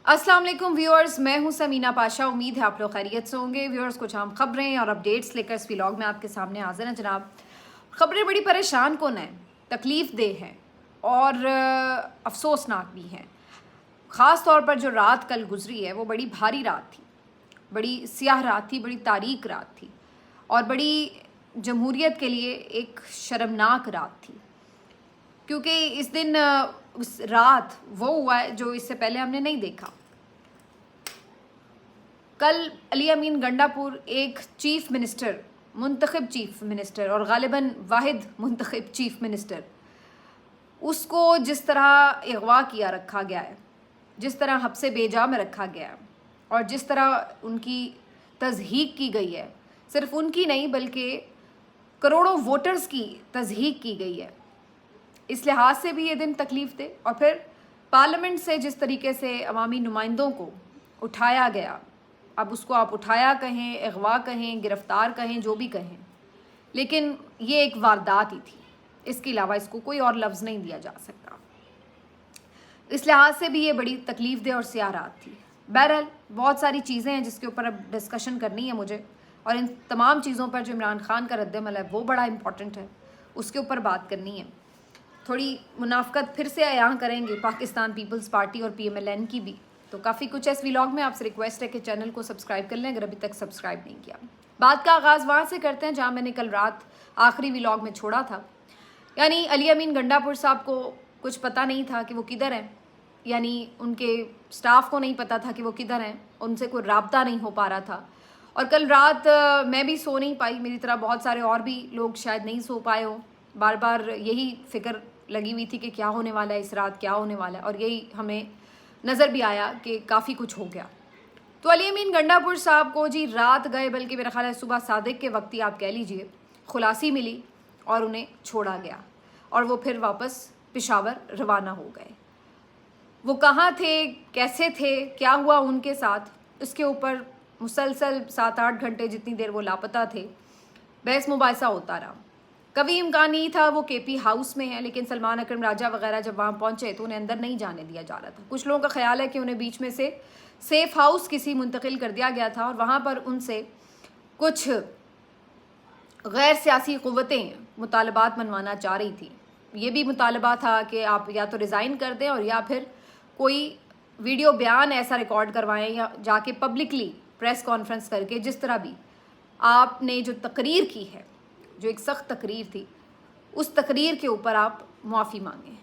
अस्सलाम वालेकुम व्यूअर्स, मैं हूं समीना पाशा। उम्मीद है आप लोग खैरियत से होंगे। व्यूअर्स, कुछ अहम खबरें और अपडेट्स लेकर इस व्लॉग में आपके सामने हाजिर हैं जनाब। खबरें बड़ी परेशान कुन हैं, तकलीफ़ देह हैं और अफसोसनाक भी हैं। ख़ास तौर पर जो रात कल गुजरी है वो बड़ी भारी रात थी, बड़ी स्याह रात थी, बड़ी तारीक रात थी और बड़ी जमहूरियत के लिए एक शर्मनाक रात थी, क्योंकि इस दिन उस रात वो हुआ है जो इससे पहले हमने नहीं देखा। कल अली अमीन गंडापुर एक चीफ मिनिस्टर, मुंतखब चीफ मिनिस्टर और गालिबन वाहिद मुंतखब चीफ मिनिस्टर, उसको जिस तरह अगवा किया रखा गया है, जिस तरह हब्से बेजा में रखा गया है और जिस तरह उनकी तज़हीक की गई है, सिर्फ उनकी नहीं बल्कि करोड़ों वोटर्स की तज़हीक की गई है, इस लिहाज से भी ये दिन तकलीफ़ दे। और फिर पार्लियामेंट से जिस तरीके से अवामी नुमाइंदों को उठाया गया, अब उसको आप उठाया कहें, अगवा कहें, गिरफ्तार कहें, जो भी कहें, लेकिन ये एक वारदात ही थी। इसके अलावा इसको कोई और लफ्ज़ नहीं दिया जा सकता। इस लिहाज से भी ये बड़ी तकलीफ़ दे और स्याह रात थी। बहरहाल बहुत सारी चीज़ें हैं जिसके ऊपर अब डिस्कशन करनी है मुझे, और इन तमाम चीज़ों पर जो इमरान खान का रद्द-ए-अमल है वो बड़ा इंपॉर्टेंट है, उसके ऊपर बात करनी है। थोड़ी मुनाफ़कत फिर से अयां करेंगे पाकिस्तान पीपल्स पार्टी और PMLN की भी। तो काफ़ी कुछ है इस व्लॉग में। आपसे रिक्वेस्ट है कि चैनल को सब्सक्राइब कर लें अगर अभी तक सब्सक्राइब नहीं किया। बात का आगाज़ वहाँ से करते हैं जहाँ मैंने कल रात आखिरी व्लॉग में छोड़ा था, यानी अली अमीन गंडापुर साहब को कुछ पता नहीं था कि वो किधर हैं, यानी उनके स्टाफ को नहीं पता था कि वो किधर हैं, उनसे कोई राब्ता नहीं हो पा रहा था। और कल रात मैं भी सो नहीं पाई, मेरी तरह बहुत सारे और भी लोग शायद नहीं सो पाए हो। बार बार यही फ़िक्र लगी हुई थी कि क्या होने वाला है इस रात, क्या होने वाला है, और यही हमें नज़र भी आया कि काफ़ी कुछ हो गया। तो अली अमीन गंडापुर साहब को जी रात गए, बल्कि मेरा ख्याल है सुबह सादिक के वक्त ही आप कह लीजिए, खुलासी मिली और उन्हें छोड़ा गया और वो फिर वापस पेशावर रवाना हो गए। वो कहाँ थे, कैसे थे, क्या हुआ उनके साथ, इसके ऊपर मुसलसल 7-8 घंटे जितनी देर वो लापता थे बहस मुबाहिसा होता रहा। कभी इम्कान नहीं था, वो KP हाउस में है, लेकिन सलमान अकरम राजा वगैरह जब वहाँ पहुँचे तो उन्हें अंदर नहीं जाने दिया जा रहा था। कुछ लोगों का ख्याल है कि उन्हें बीच में से सेफ़ हाउस किसी मुंतकिल कर दिया गया था और वहाँ पर उनसे कुछ गैर सियासी क़ुव्वतें मुतालबात मनवाना चाह रही थी। ये भी मुतालबा था कि आप या तो रिज़ाइन कर दें और या फिर कोई वीडियो बयान ऐसा रिकॉर्ड करवाएं या जाके पब्लिकली प्रेस कॉन्फ्रेंस करके, जिस तरह भी आपने जो तकरीर की है, जो एक सख्त तकरीर थी, उस तकरीर के ऊपर आप मुआफ़ी मांगें।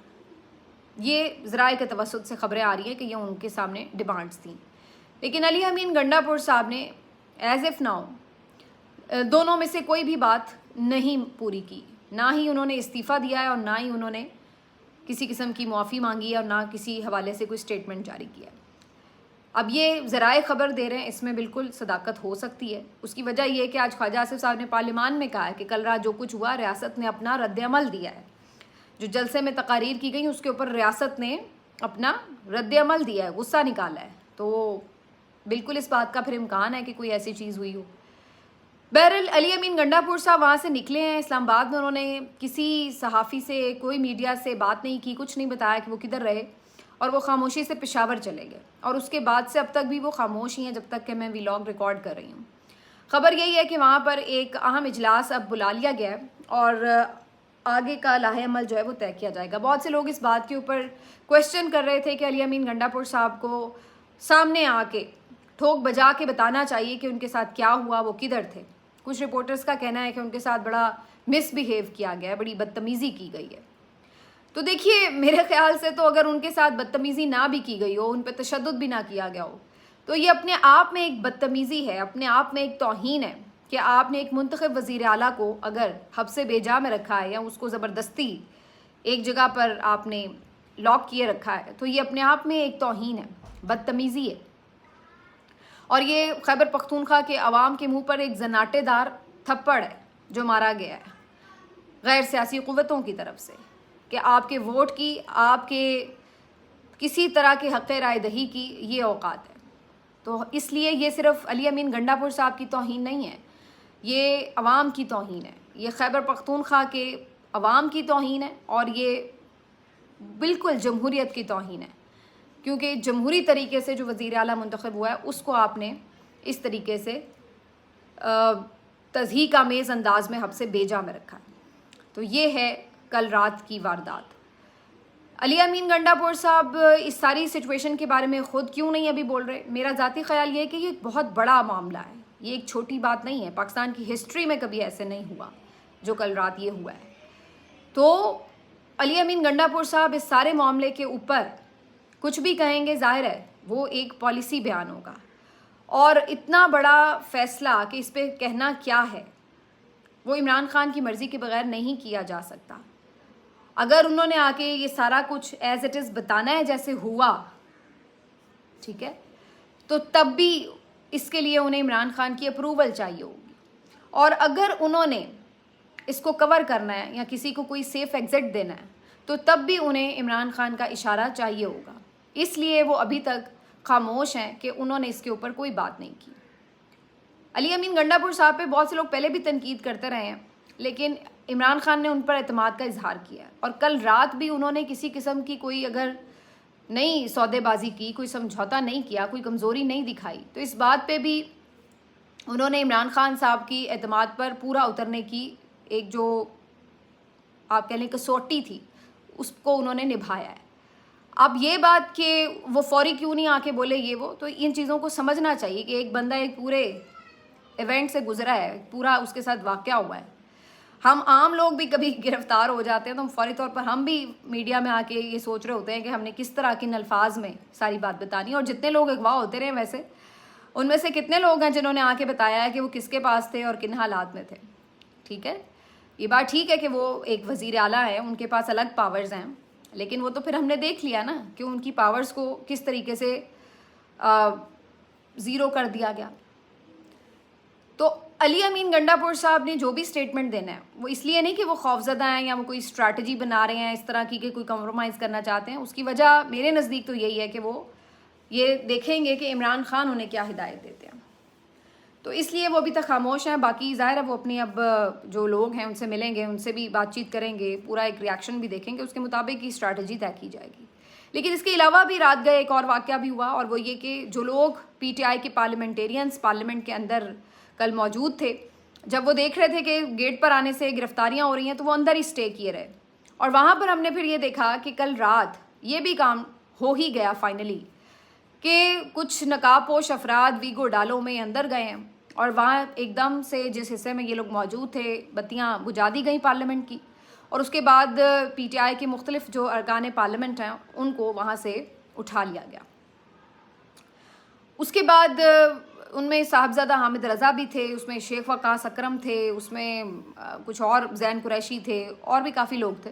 ये ज़राए के तवस्सुत से ख़बरें आ रही हैं कि ये उनके सामने डिमांड्स थी, लेकिन अली अमीन गंडापुर साहब ने एज़ इफ़ नाउ दोनों में से कोई भी बात नहीं पूरी की। ना ही उन्होंने इस्तीफ़ा दिया है और ना ही उन्होंने किसी किस्म की मुआफ़ी मांगी है और ना किसी हवाले से कोई स्टेटमेंट जारी किया है। अब ये ज़राए ख़बर दे रहे हैं, इसमें बिल्कुल सदाकत हो सकती है। उसकी वजह यह है कि आज ख्वाजा आसिफ साहब ने पार्लियामान में कहा है कि कल रात जो कुछ हुआ, रियासत ने अपना रद्द-ए-अमल दिया है। जो जलसे में तकारीर की गई उसके ऊपर रियासत ने अपना रद्द-ए-अमल दिया है, गुस्सा निकाला है। तो बिल्कुल इस बात का फिर इम्कान है कि कोई ऐसी चीज़ हुई हो। बहरहाल अली अमीन गंडापुर साहब वहाँ से निकले हैं इस्लामाबाद में। उन्होंने किसी सहाफ़ी से, कोई मीडिया से बात नहीं की, कुछ नहीं बताया कि वो किधर रहे, और वो खामोशी से पेशावर चले गए। और उसके बाद से अब तक भी वो खामोश ही हैं जब तक कि मैं व्लॉग रिकॉर्ड कर रही हूँ। ख़बर यही है कि वहाँ पर एक अहम इजलास अब बुला लिया गया है और आगे का लाहे अमल जो है वो तय किया जाएगा। बहुत से लोग इस बात के ऊपर क्वेश्चन कर रहे थे कि अली अमीन गंडापुर साहब को सामने आके ठोक बजा के बताना चाहिए कि उनके साथ क्या हुआ, वो किधर थे। कुछ रिपोर्टर्स का कहना है कि उनके साथ बड़ा मिसबिहेव किया गया है, बड़ी बदतमीज़ी की गई है। तो देखिए, मेरे ख्याल से तो अगर उनके साथ बदतमीज़ी ना भी की गई हो, उन पर तशद्दुद भी ना किया गया हो, तो ये अपने आप में एक बदतमीज़ी है, अपने आप में एक तौहीन है कि आपने एक मुंतखब वज़ीर आला को अगर हब्से बेजा में रखा है या उसको ज़बरदस्ती एक जगह पर आपने लॉक किए रखा है, तो ये अपने आप में एक तौहीन है, बदतमीज़ी है। और ये खैबर पख्तूनख्वा के अवाम के मुंह पर एक जनाटेदार थप्पड़ है जो मारा गया है गैर सियासी क़ुव्वतों की तरफ से, कि आपके वोट की, आपके किसी तरह के हक़ राय दही की ये औकात है। तो इसलिए ये सिर्फ़ अली अमीन गंडापुर साहब की तौहीन नहीं है, ये अवाम की तौहीन है, ये खैबर पख्तूनख्वा के अवाम की तौहीन है और ये बिल्कुल जमहूरियत की तौहीन है। क्योंकि जमहूरी तरीके से जो वज़ीर आला मुंतखब हुआ है उसको आपने इस तरीके से तज़हीक आमेज़ अंदाज में हमसे बेजा में रखा। तो ये है कल रात की वारदात। अली अमीन गंडापुर साहब इस सारी सिचुएशन के बारे में ख़ुद क्यों नहीं अभी बोल रहे? मेरा ज़ाती ख़्याल ये है कि ये एक बहुत बड़ा मामला है, ये एक छोटी बात नहीं है। पाकिस्तान की हिस्ट्री में कभी ऐसे नहीं हुआ जो कल रात ये हुआ है। तो अली अमीन गंडापुर साहब इस सारे मामले के ऊपर कुछ भी कहेंगे, जाहिर है वो एक पॉलिसी बयान होगा, और इतना बड़ा फ़ैसला कि इस पर कहना क्या है वो इमरान खान की मर्ज़ी के बगैर नहीं किया जा सकता। अगर उन्होंने आके ये सारा कुछ एज़ इट इज़ बताना है जैसे हुआ, ठीक है, तो तब भी इसके लिए उन्हें इमरान खान की अप्रूवल चाहिए होगी। और अगर उन्होंने इसको कवर करना है या किसी को कोई सेफ़ एग्ज़िट देना है तो तब भी उन्हें इमरान खान का इशारा चाहिए होगा। इसलिए वो अभी तक खामोश हैं कि उन्होंने इसके ऊपर कोई बात नहीं की। अली अमीन गंडापुर साहब पे बहुत से लोग पहले भी तनकीद करते रहे हैं, लेकिन इमरान खान ने उन पर एतमाद का इजहार किया है। और कल रात भी उन्होंने किसी किस्म की कोई अगर नई सौदेबाजी की, कोई समझौता नहीं किया, कोई कमज़ोरी नहीं दिखाई, तो इस बात पे भी उन्होंने इमरान खान साहब की एतमाद पर पूरा उतरने की एक जो आप कह लें कसौटी थी उसको उन्होंने निभाया है। अब ये बात कि वो फौरी क्यों नहीं आके बोले ये वो, तो इन चीज़ों को समझना चाहिए कि एक बंदा एक पूरे इवेंट से गुजरा है, पूरा उसके साथ वाक़या हुआ है। हम आम लोग भी कभी गिरफ्तार हो जाते हैं तो हम फौरी तौर पर हम भी मीडिया में आके ये सोच रहे होते हैं कि हमने किस तरह किन अल्फाज में सारी बात बतानी है। और जितने लोग अगवा होते रहे वैसे उनमें से कितने लोग हैं जिन्होंने आके बताया है कि वो किसके पास थे और किन हालात में थे। ठीक है, ये बात ठीक है कि वो एक वज़ीर आला है, उनके पास अलग पावर्स हैं, लेकिन वो तो फिर हमने देख लिया ना कि उनकी पावर्स को किस तरीके से ज़ीरो कर दिया गया। तो अली अमीन गंडापुर साहब ने जो भी स्टेटमेंट देना है वो इसलिए नहीं कि वो खौफजदा हैं या वो कोई स्ट्रैटेजी बना रहे हैं इस तरह की कि कोई कम्प्रोमाइज़ करना चाहते हैं। उसकी वजह मेरे नज़दीक तो यही है कि वो ये देखेंगे कि इमरान खान उन्हें क्या हिदायत देते हैं, तो इसलिए वो अभी तक खामोश हैं। बाकी ज़ाहिर है वो अपनी अब जो लोग हैं उनसे मिलेंगे, उनसे भी बातचीत करेंगे, पूरा एक रिएक्शन भी देखेंगे, उसके मुताबिक ही स्ट्रैटेजी तय की जाएगी। लेकिन इसके अलावा भी रात गए एक और वाक़या भी हुआ, और वो ये कि जो लोग PTI के पार्लियामेंटेरियंस पार्लियामेंट के अंदर कल मौजूद थे, जब वो देख रहे थे कि गेट पर आने से गिरफ्तारियां हो रही हैं तो वो अंदर ही स्टे किए रहे। और वहाँ पर हमने फिर ये देखा कि कल रात ये भी काम हो ही गया फाइनली कि कुछ नकाबपोश अफराद वीगो डालो में अंदर गए हैं, और वहाँ एकदम से जिस हिस्से में ये लोग मौजूद थे बत्तियाँ बुझा दी गई पार्लियामेंट की, और उसके बाद PTI के मुख्तलिफ जो अरकान पार्लियामेंट हैं उनको वहाँ से उठा लिया गया। उसके बाद उनमें साहबजादा हामिद रज़ा भी थे, उसमें शेख वकास अकरम थे, उसमें कुछ और ज़ैन कुरैशी थे, और भी काफ़ी लोग थे।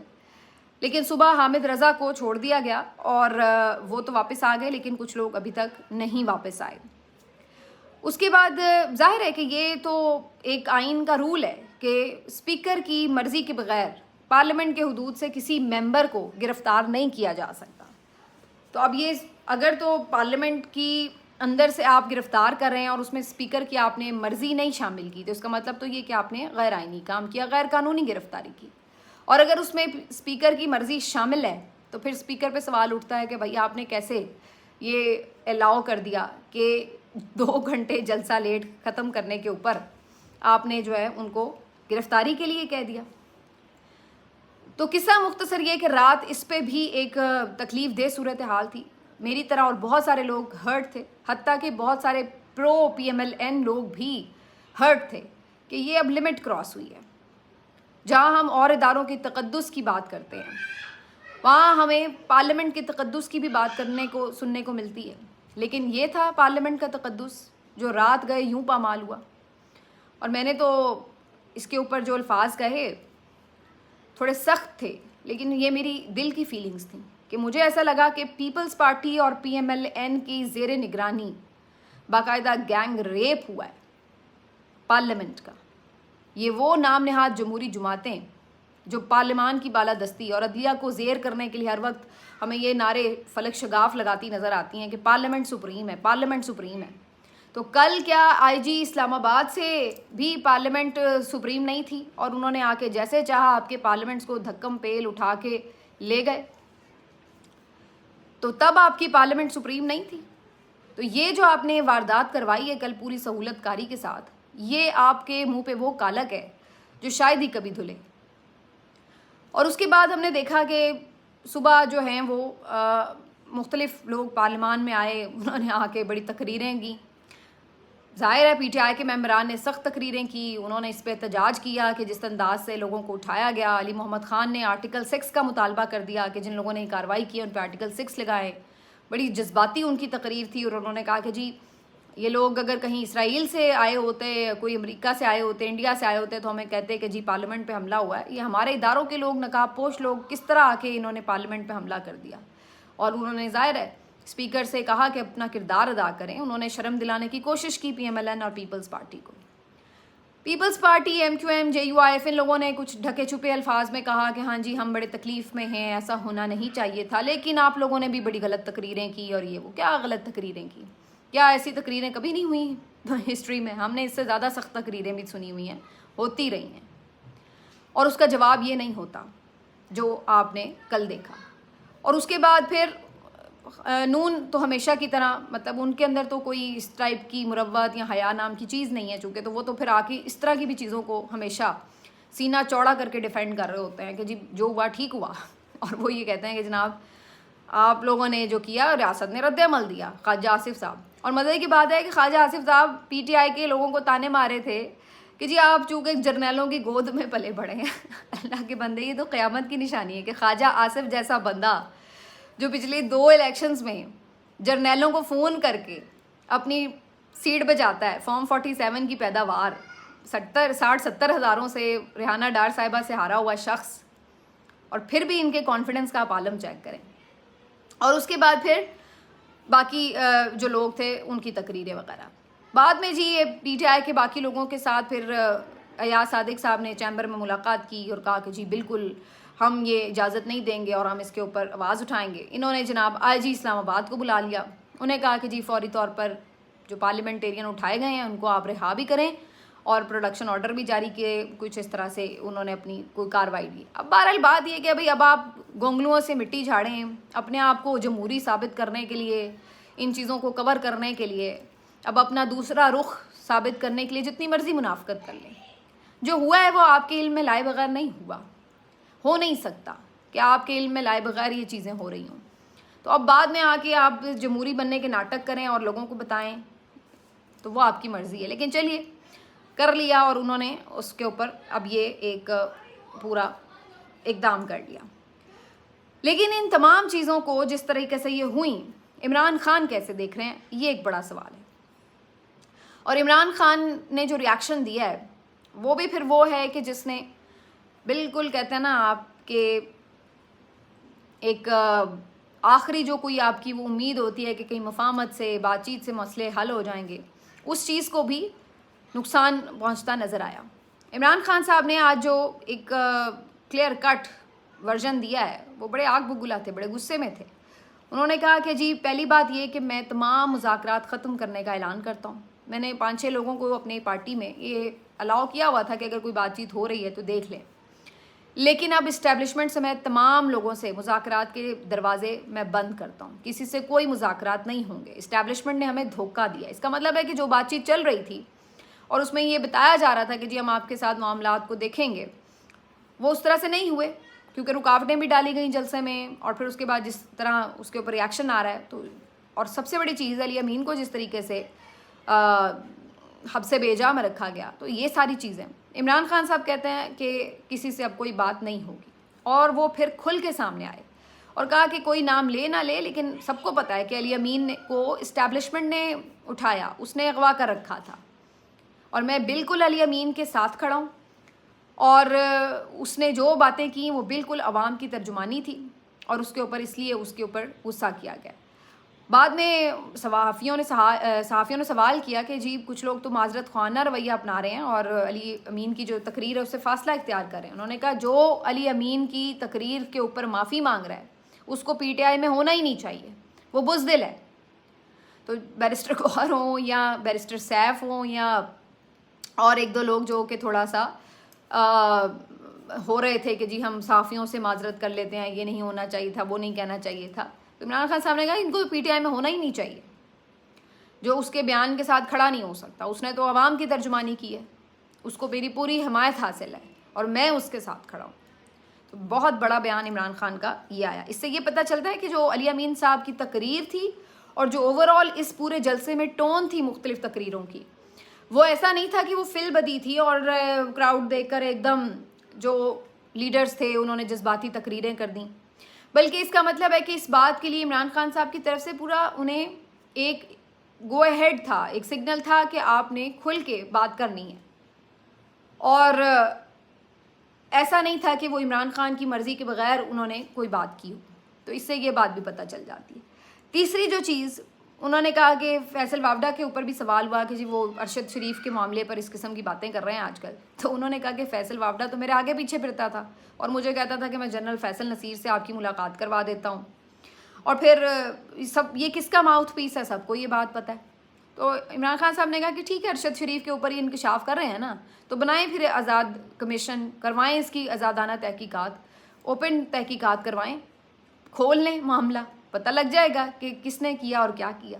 लेकिन सुबह हामिद रज़ा को छोड़ दिया गया और वो तो वापस आ गए, लेकिन कुछ लोग अभी तक नहीं वापस आए। उसके बाद जाहिर है कि ये तो एक आइन का रूल है कि स्पीकर की मर्ज़ी के बगैर पार्लियामेंट के हदूद से किसी मेंबर को गिरफ़्तार नहीं किया जा सकता। तो अब ये अगर तो पार्लियामेंट की अंदर से आप गिरफ़्तार कर रहे हैं और उसमें स्पीकर की आपने मर्ज़ी नहीं शामिल की, तो इसका मतलब तो ये कि आपने गैर आइनी काम किया, गैर कानूनी गिरफ़्तारी की। और अगर उसमें स्पीकर की मर्ज़ी शामिल है तो फिर स्पीकर पे सवाल उठता है कि भैया आपने कैसे ये अलाउ कर दिया कि 2 घंटे जलसा लेट ख़त्म करने के ऊपर आपने जो है उनको गिरफ़्तारी के लिए कह दिया। तो किस्सा मुख्तसर ये कि रात इस पे भी एक तकलीफ़ दे सूरत हाल थी। मेरी तरह और बहुत सारे लोग हर्ट थे, हत्ता कि बहुत सारे प्रो PMLN लोग भी हर्ट थे कि ये अब लिमिट क्रॉस हुई है। जहाँ हम और इदारों के तक़द्दुस की बात करते हैं वहाँ हमें पार्लियामेंट के तक़द्दुस की भी बात सुनने को मिलती है, लेकिन ये था पार्लियामेंट का तक़द्दुस जो रात गए यूं पामाल हुआ। और मैंने तो इसके ऊपर जो अल्फाज कहे थोड़े सख्त थे, लेकिन ये मेरी दिल की फीलिंग्स थी कि मुझे ऐसा लगा कि पीपल्स पार्टी और PMLN की ज़ेर निगरानी बाकायदा गैंग रेप हुआ है पार्लियामेंट का। ये वो नाम नहाद जमहूरी जमातें जो पार्लियामान की बालादस्ती और अदलिया को ज़ेर करने के लिए हर वक्त हमें ये नारे फलक शगाफ लगाती नज़र आती हैं कि पार्लियामेंट सुप्रीम है, पार्लियामेंट सुप्रीम है। तो कल क्या IG इस्लामाबाद से भी पार्लियामेंट सुप्रीम नहीं थी और उन्होंने आके जैसे चाहा आपके पार्लियामेंट्स को धक्कम पेल उठा के ले गए। तो तब आपकी पार्लियामेंट सुप्रीम नहीं थी। तो ये जो आपने वारदात करवाई है कल पूरी सहूलतकारी के साथ, ये आपके मुंह पे वो कालक है जो शायद ही कभी धुले। और उसके बाद हमने देखा कि सुबह जो हैं वो मुख्तलिफ लोग पार्लियामान में आए, उन्होंने आके बड़ी तकरीरें की। ज़ाहिर है पीटीआई के मेंबरान ने सख्त तकरीरें की, उन्होंने इस पर एहतजाज किया कि जिस अंदाज से लोगों को उठाया गया। अली मोहम्मद ख़ान ने आर्टिकल 6 का मुतालबा कर दिया कि जिन लोगों ने कार्रवाई की उन पर आर्टिकल 6 लगाएं। बड़ी जज्बाती उनकी तकरीर थी और उन्होंने कहा कि जी ये लोग अगर कहीं इसराइल से आए होते, कोई अमेरिका से आए होते, इंडिया से आए होते तो हमें कहते कि जी पार्लियामेंट पे हमला हुआ है। ये हमारे इदारों के लोग, नकाबपोश लोग किस तरह आके इन्होंने पार्लियामेंट पे हमला कर दिया। और उन्होंने ज़ाहिर है स्पीकर से कहा कि अपना किरदार अदा करें। उन्होंने शर्म दिलाने की कोशिश की PMLN और पीपल्स पार्टी को। पीपल्स पार्टी, MQM, JUIF इन लोगों ने कुछ ढके छुपे अल्फाज में कहा कि हाँ जी हम बड़े तकलीफ़ में हैं, ऐसा होना नहीं चाहिए था। लेकिन आप लोगों ने भी बड़ी गलत तकरीरें की और ये वो। क्या गलत तकरीरें की? क्या ऐसी तकरीरें कभी नहीं हुई हिस्ट्री में? हमने इससे ज़्यादा सख्त तकरीरें भी सुनी हुई हैं, होती रही हैं। और उसका जवाब ये नहीं होता जो आपने कल देखा। और उसके बाद फिर नून तो हमेशा की तरह, मतलब उनके अंदर तो कोई इस टाइप की मुरव्वत या हया नाम की चीज़ नहीं है चूँकि, तो वो तो फिर आके इस तरह की भी चीज़ों को हमेशा सीना चौड़ा करके डिफेंड कर रहे होते हैं कि जी जो हुआ ठीक हुआ। और वो ये कहते हैं कि जनाब आप लोगों ने जो किया रियासत ने रद्द-ए-अमल दिया, ख्वाजा आसिफ साहब। और मज़े की बात है कि ख्वाजा आसिफ साहब PTI के लोगों को ताने मारे थे कि जी आप चूँकि जर्नैलों की गोद में पले बढ़े हैं। अल्लाह के बंदे, ये तो क़यामत की निशानी है कि ख्वाजा आसिफ जैसा बंदा जो पिछले 2 इलेक्शंस में जर्नैलों को फ़ोन करके अपनी सीट बचाता है। फॉर्म 47 की पैदावार 60-70 हज़ारों से रेहाना डार साहिबा से हारा हुआ शख्स, और फिर भी इनके कॉन्फिडेंस का आप आलम चेक करें। और उसके बाद फिर बाकी जो लोग थे उनकी तकरीरें वगैरह। बाद में जी ये PTI के बाकी लोगों के साथ फिर अयाज सादिक साहब ने चैम्बर में मुलाकात की और कहा कि जी बिल्कुल हम ये इजाज़त नहीं देंगे और हम इसके ऊपर आवाज़ उठाएंगे। इन्होंने जनाब IG इस्लामाबाद को बुला लिया। उन्हें कहा कि जी फौरी तौर पर जो पार्लियामेंटेरियन उठाए गए हैं उनको आप रिहा भी करें और प्रोडक्शन ऑर्डर भी जारी किए। कुछ इस तरह से उन्होंने अपनी कोई कार्रवाई ली। अब बहरहाल बात ये कि भाई अब आप गोंगलुओं से मिट्टी झाड़ें, अपने आप को जमहूरी साबित करने के लिए, इन चीज़ों को कवर करने के लिए, अब अपना दूसरा रुख साबित करने के लिए जितनी मर्जी मुनाफकत कर लें। जो हुआ है वो आपके इल्म में लाए बगैर नहीं हुआ, हो नहीं सकता कि आपके इल्म में लाए बगैर ये चीज़ें हो रही हों। तो अब बाद में आके आप जमहूरी बनने के नाटक करें और लोगों को बताएं तो वो आपकी मर्ज़ी है। लेकिन चलिए कर लिया और उन्होंने उसके ऊपर अब ये एक पूरा इक़दाम कर लिया। लेकिन इन तमाम चीज़ों को जिस तरीके से ये हुई, इमरान खान कैसे देख रहे हैं, ये एक बड़ा सवाल है। और इमरान खान ने जो रिएक्शन दिया है वो भी फिर वो है कि जिसने बिल्कुल कहते हैं ना आपके एक आखिरी जो कोई आपकी वो उम्मीद होती है कि कहीं मुफाहमत से, बातचीत से मसले हल हो जाएंगे, उस चीज़ को भी नुकसान पहुंचता नज़र आया। इमरान खान साहब ने आज जो एक क्लियर कट वर्जन दिया है वो बड़े आग बबूला थे, बड़े गुस्से में थे। उन्होंने कहा कि जी पहली बात ये कि मैं तमाम मुज़ाकरात ख़त्म करने का ऐलान करता हूँ। मैंने 5-6 लोगों को अपनी पार्टी में ये अलाउ किया हुआ था कि अगर कोई बातचीत हो रही है तो देख लें, लेकिन अब इस्टेब्लिशमेंट समेत तमाम लोगों से मुज़ाकरात के दरवाजे मैं बंद करता हूँ। किसी से कोई मुज़ाकरात नहीं होंगे। इस्टेब्लिशमेंट ने हमें धोखा दिया। इसका मतलब है कि जो बातचीत चल रही थी और उसमें ये बताया जा रहा था कि जी हम आपके साथ मामलात को देखेंगे, वो उस तरह से नहीं हुए क्योंकि रुकावटें भी डाली गई जलसे में। और फिर उसके बाद जिस तरह उसके ऊपर रिएक्शन आ रहा है तो, और सबसे बड़ी चीज़ अली अमीन को जिस तरीके से हब्से बेजा में रखा गया, तो ये सारी चीज़ें इमरान खान साहब कहते हैं कि किसी से अब कोई बात नहीं होगी। और वो फिर खुल के सामने आए और कहा कि कोई नाम ले ना ले, लेकिन सबको पता है कि अली अमीन को इस्टेब्लिशमेंट ने उठाया, उसने अगवा कर रखा था और मैं बिल्कुल अली अमीन के साथ खड़ा हूँ। और उसने जो बातें की वो बिल्कुल अवाम की तर्जुमानी थी और उसके ऊपर इसलिए उसके ऊपर गुस्सा किया गया। बाद में सहाफ़ियों ने सवाल किया कि जी कुछ लोग तो माजरत ख़्वाना रवैया अपना रहे हैं और अली अमीन की जो तकरीर है उससे फ़ासला इख्तियार कर रहे हैं। उन्होंने कहा जो अली अमीन की तकरीर के ऊपर माफ़ी मांग रहा है उसको PTI में होना ही नहीं चाहिए, वो बुज़दिल है। तो बैरिस्टर गौहर हों या बैरिस्टर सैफ हों या और 1-2 लोग जो कि थोड़ा सा हो रहे थे कि जी हम सहाफ़ियों से माजरत कर लेते हैं, ये नहीं होना चाहिए था, वो नहीं कहना चाहिए था, तो इमरान खान साहब ने कहा इनको तो पीटीआई में होना ही नहीं चाहिए, जो उसके बयान के साथ खड़ा नहीं हो सकता, उसने तो अवाम की तर्जुमानी की है, उसको मेरी पूरी हिमायत हासिल है और मैं उसके साथ खड़ा हूँ। तो बहुत बड़ा बयान इमरान खान का ये आया। इससे ये पता चलता है कि जो अली अमीन साहब की तकरीर थी और जो ओवरऑल इस पूरे जलसे में टोन थी मुख्तलिफ तकरीरों की, वो ऐसा नहीं था कि वो फिल बदी थी और क्राउड देखकर एकदम जो लीडर्स थे उन्होंने जज्बाती तकरीरें कर दी, बल्कि इसका मतलब है कि इस बात के लिए इमरान खान साहब की तरफ से पूरा उन्हें एक गो अहेड था, एक सिग्नल था कि आपने खुल के बात करनी है। और ऐसा नहीं था कि वो इमरान खान की मर्ज़ी के बगैर उन्होंने कोई बात की हो। तो इससे ये बात भी पता चल जाती है। तीसरी जो चीज़ उन्होंने कहा कि फैसल वावडा के ऊपर भी सवाल हुआ कि जी वो अरशद शरीफ के मामले पर इस किस्म की बातें कर रहे हैं आजकल। तो उन्होंने कहा कि फैसल वावडा तो मेरे आगे पीछे फिरता था और मुझे कहता था कि मैं जनरल फैसल नसीर से आपकी मुलाकात करवा देता हूँ, और फिर सब ये किसका माउथ पीस है, सबको ये बात पता है। तो इमरान खान साहब ने कहा कि ठीक है, अरशद शरीफ के ऊपर ये इंकशाफ कर रहे हैं ना, तो बनाएं फिर आज़ाद कमीशन, करवाएं इसकी आज़ादाना तहकीकात, ओपन तहकीकात करवाएं, खोल लें मामला, पता लग जाएगा कि किसने किया और क्या किया।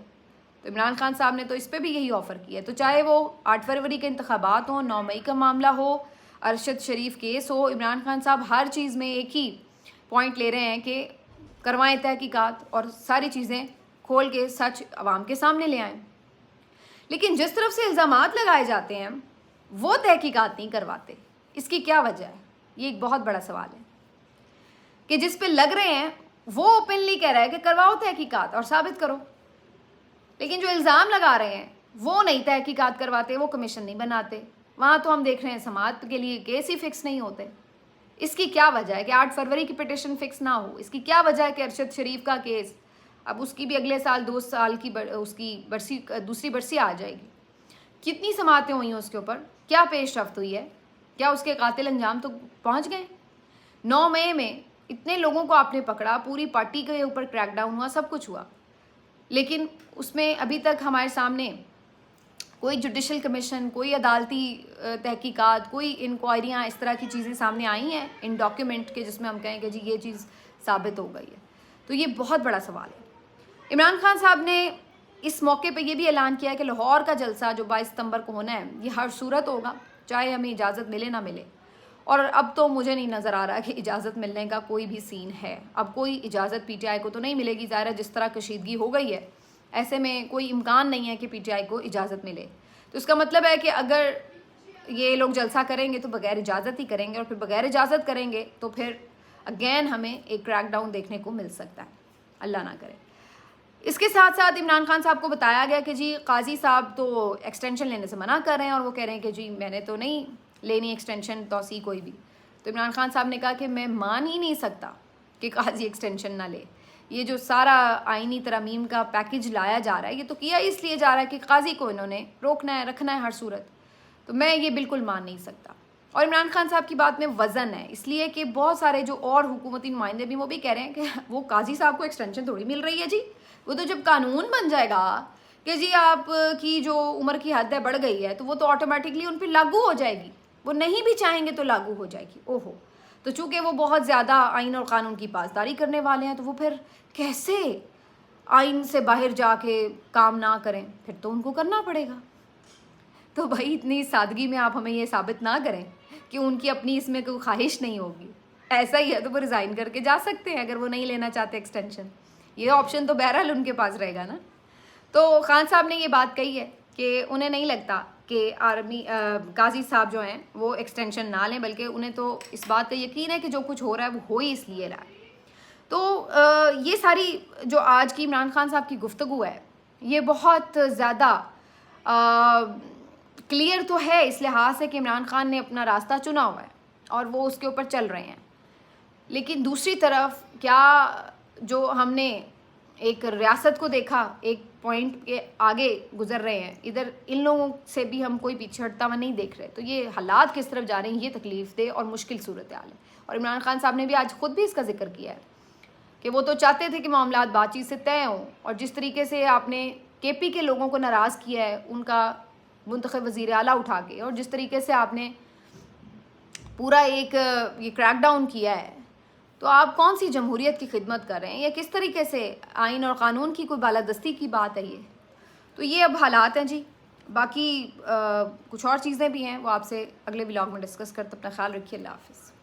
तो इमरान खान साहब ने तो इस पर भी यही ऑफ़र किया। तो चाहे वो 8 फरवरी के इंतखाबात हों, 9 मई का मामला हो, अरशद शरीफ केस हो, इमरान खान साहब हर चीज़ में एक ही पॉइंट ले रहे हैं कि करवाएं तहकीकात और सारी चीज़ें खोल के सच आवाम के सामने ले आएँ। लेकिन जिस तरफ से इल्ज़ामात लगाए जाते हैं वो तहकीकात नहीं करवाते, इसकी क्या वजह है? ये एक बहुत बड़ा सवाल है कि जिस पे लग रहे हैं वो ओपनली कह रहा है कि करवाओ तहकीकात और साबित करो, लेकिन जो इल्ज़ाम लगा रहे हैं वो नहीं तहकीकात करवाते, वो कमीशन नहीं बनाते। वहाँ तो हम देख रहे हैं समाअत के लिए केस ही फिक्स नहीं होते। इसकी क्या वजह है कि 8 फरवरी की पिटिशन फिक्स ना हो? इसकी क्या वजह है कि अरशद शरीफ का केस अब उसकी भी अगले साल 2 साल की उसकी बरसी, दूसरी बरसी आ जाएगी। कितनी समातें हुई हैं उसके ऊपर, क्या पेशरफ्त हुई है, क्या उसके कातिल अंजाम तो पहुंच गए? 9 मई में इतने लोगों को आपने पकड़ा, पूरी पार्टी के ऊपर क्रैकडाउन हुआ, सब कुछ हुआ, लेकिन उसमें अभी तक हमारे सामने कोई जुडिशल कमीशन, कोई अदालती तहकीकात, कोई इंक्वायरियाँ, इस तरह की चीज़ें सामने आई हैं इन डॉक्यूमेंट के जिसमें हम कहें कि जी ये चीज़ साबित हो गई है। तो ये बहुत बड़ा सवाल है। इमरान खान साहब ने इस मौके पे ये भी ऐलान किया है कि लाहौर का जलसा जो 22 सितंबर को होना है ये हर सूरत होगा, चाहे हमें इजाज़त मिले ना मिले। और अब तो मुझे नहीं नज़र आ रहा कि इजाज़त मिलने का कोई भी सीन है। अब कोई इजाज़त पीटीआई को तो नहीं मिलेगी, ज़ाहिर है जिस तरह कशीदगी हो गई है ऐसे में कोई इम्कान नहीं है कि पीटीआई को इजाज़त मिले। तो इसका मतलब है कि अगर ये लोग जलसा करेंगे तो बग़ैर इजाज़त ही करेंगे, और फिर बग़ैर इजाज़त करेंगे तो फिर अगेन हमें एक क्रैकडाउन देखने को मिल सकता है, अल्लाह ना करे। इसके साथ साथ इमरान खान साहब को बताया गया कि जी काजी साहब तो एक्सटेंशन लेने से मना कर रहे हैं और वो कह रहे हैं कि जी मैंने तो नहीं लेनी एक्सटेंशन तौसी कोई भी। तो इमरान खान साहब ने कहा कि मैं मान ही नहीं सकता कि काजी एक्सटेंशन ना ले। ये जो सारा आइनी तरमीम का पैकेज लाया जा रहा है ये तो किया इसलिए जा रहा है कि काजी को इन्होंने रोकना है, रखना है हर सूरत। तो मैं ये बिल्कुल मान नहीं सकता। और इमरान खान साहब की बात में वज़न है, इसलिए कि बहुत सारे जो और हुकूमती नुमाइंदे भी वो भी कह रहे हैं कि वो काजी साहब को एक्सटेंशन थोड़ी मिल रही है जी, वो तो जब कानून बन जाएगा कि जी आप की जो उम्र की हद है बढ़ गई है तो वो तो ऑटोमेटिकली उन पर लागू हो जाएगी, वो नहीं भी चाहेंगे तो लागू हो जाएगी। ओहो, तो चूँकि वो बहुत ज़्यादा आइन और क़ानून की पासदारी करने वाले हैं तो वो फिर कैसे आइन से बाहर जाके काम ना करें, फिर तो उनको करना पड़ेगा। तो भाई इतनी सादगी में आप हमें ये साबित ना करें कि उनकी अपनी इसमें कोई ख्वाहिश नहीं होगी। ऐसा ही है तो वो रिज़ाइन करके जा सकते हैं अगर वो नहीं लेना चाहते एक्सटेंशन, ये ऑप्शन तो बहरहाल उनके पास रहेगा ना। तो खान साहब ने ये बात कही है कि उन्हें नहीं लगता कि आर्मी काजी साहब जो हैं वो एक्सटेंशन ना लें, बल्कि उन्हें तो इस बात का यकीन है कि जो कुछ हो रहा है वो हो ही इसलिए रहा है। तो ये सारी जो आज की इमरान खान साहब की गुफ्तगू है ये बहुत ज़्यादा क्लियर तो है इस लिहाज से कि इमरान खान ने अपना रास्ता चुना हुआ है और वो उसके ऊपर चल रहे हैं। लेकिन दूसरी तरफ क्या जो हमने एक रियासत को देखा एक पॉइंट के आगे गुजर रहे हैं, इधर इन लोगों से भी हम कोई पीछे हटता हुआ नहीं देख रहे। तो ये हालात किस तरफ जा रहे हैं ये तकलीफ दे और मुश्किल सूरत हाल है। और इमरान खान साहब ने भी आज खुद भी इसका जिक्र किया है कि वो तो चाहते थे कि मामलात बातचीत से तय हों, और जिस तरीके से आपने केपी के लोगों को नाराज़ किया है उनका मुंतखब वज़ीर आला उठा के, और जिस तरीके से आपने पूरा एक ये क्रैकडाउन किया है तो आप कौन सी जमहूरियत की खिदमत कर रहे हैं, या किस तरीके से आइन और क़ानून की कोई बालादस्ती की बात है ये। तो ये अब हालात हैं जी। बाकी कुछ और चीज़ें भी हैं, वो आपसे अगले व्लॉग में डिस्कस करते। अपना ख्याल रखिए। अल्लाह हाफ़िज़।